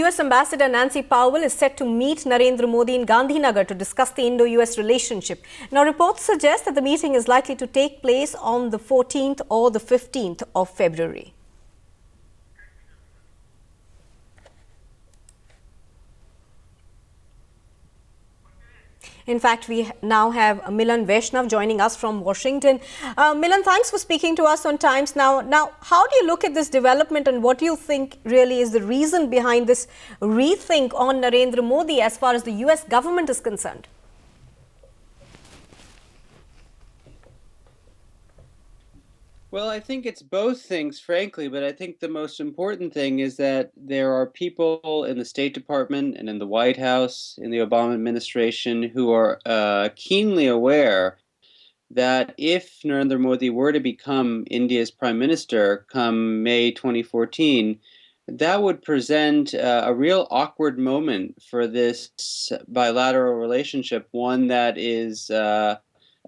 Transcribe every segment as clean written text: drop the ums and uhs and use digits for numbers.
US Ambassador Nancy Powell is set to meet Narendra Modi in Gandhinagar to discuss the Indo-US relationship. Now, reports suggest that the meeting is likely to take place on the 14th or the 15th of February. In fact, we now have Milan Vaishnav joining us from Washington. Milan, thanks for speaking to us on Times Now. Now, how do you look at this development and what do you think really is the reason behind this rethink on Narendra Modi as far as the US government is concerned? Well, I think it's both things, frankly, but I think the most important thing is that there are people in the State Department and in the White House, in the Obama administration, who are keenly aware that if Narendra Modi were to become India's prime minister come May 2014, that would present a real awkward moment for this bilateral relationship, one that is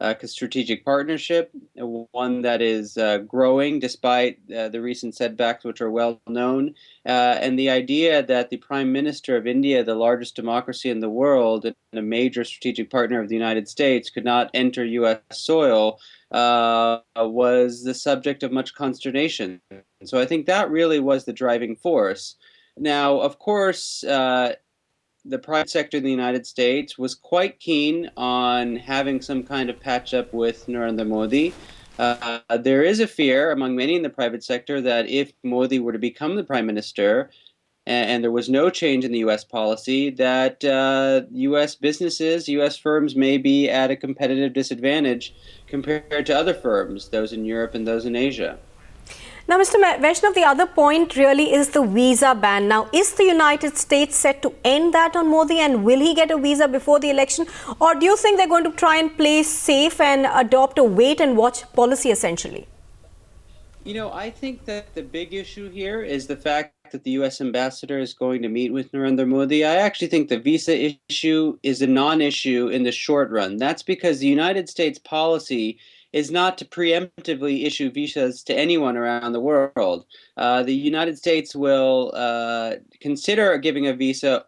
a strategic partnership, one that is growing despite the recent setbacks, which are well known, and the idea that the Prime Minister of India, the largest democracy in the world and a major strategic partner of the United States, could not enter U.S. soil was the subject of much consternation. So I think that really was the driving force. Now, of course, the private sector in the United States was quite keen on having some kind of patch up with Narendra Modi. There is a fear among many in the private sector that if Modi were to become the prime minister and there was no change in the U.S. policy, that U.S. businesses, U.S. firms may be at a competitive disadvantage compared to other firms, those in Europe and those in Asia. Now, Mr. Vaishnav, the other point really is the visa ban. Now, is the United States set to end that on Modi, and will he get a visa before the election? Or do you think they're going to try and play safe and adopt a wait-and-watch policy, essentially? You know, I think that the big issue here is the fact that the U.S. ambassador is going to meet with Narendra Modi. I actually think the visa issue is a non-issue in the short run. That's because the United States policy is not to preemptively issue visas to anyone around the world. The United States will consider giving a visa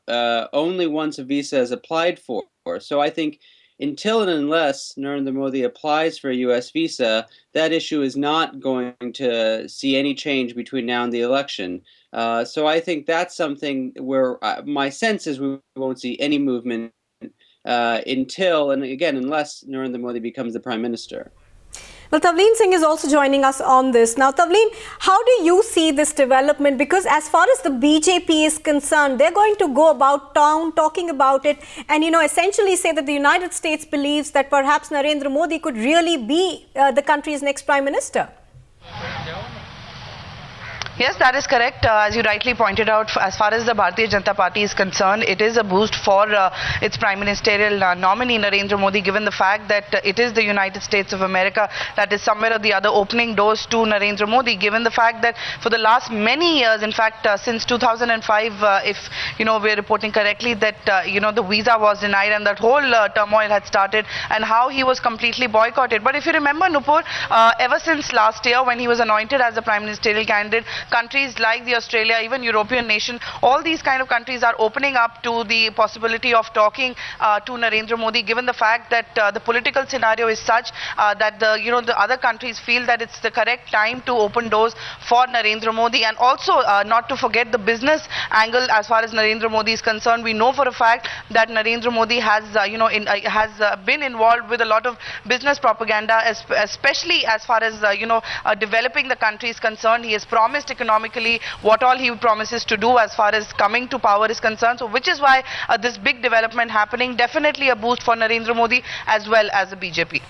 only once a visa is applied for. So I think until and unless Narendra Modi applies for a U.S. visa, that issue is not going to see any change between now and the election. So I think that's something where my sense is we won't see any movement until, and again, unless Narendra Modi becomes the prime minister. Well, Tavleen Singh is also joining us on this. Now, Tavleen, how do you see this development? Because as far as the BJP is concerned, they're going to go about town talking about it and, essentially say that the United States believes that perhaps Narendra Modi could really be the country's next prime minister. Yes, that is correct. As you rightly pointed out, as far as the Bharatiya Janata Party is concerned, it is a boost for its prime ministerial nominee Narendra Modi, given the fact that it is the United States of America that is somewhere or the other opening doors to Narendra Modi, given the fact that for the last many years, in fact, since 2005, if we're reporting correctly, that the visa was denied and that whole turmoil had started and how he was completely boycotted. But if you remember, Nupur, ever since last year when he was anointed as the prime ministerial candidate, countries like the Australia, even European nation, all these kind of countries are opening up to the possibility of talking to Narendra Modi, given the fact that the political scenario is such that the other countries feel that it's the correct time to open doors for Narendra Modi. And also not to forget the business angle as far as Narendra Modi is concerned. We know for a fact that Narendra Modi has been involved with a lot of business propaganda, especially as far as developing the country is concerned. He has promised economically what all he promises to do as far as coming to power is concerned. So which is why this big development happening, definitely a boost for Narendra Modi as well as the BJP.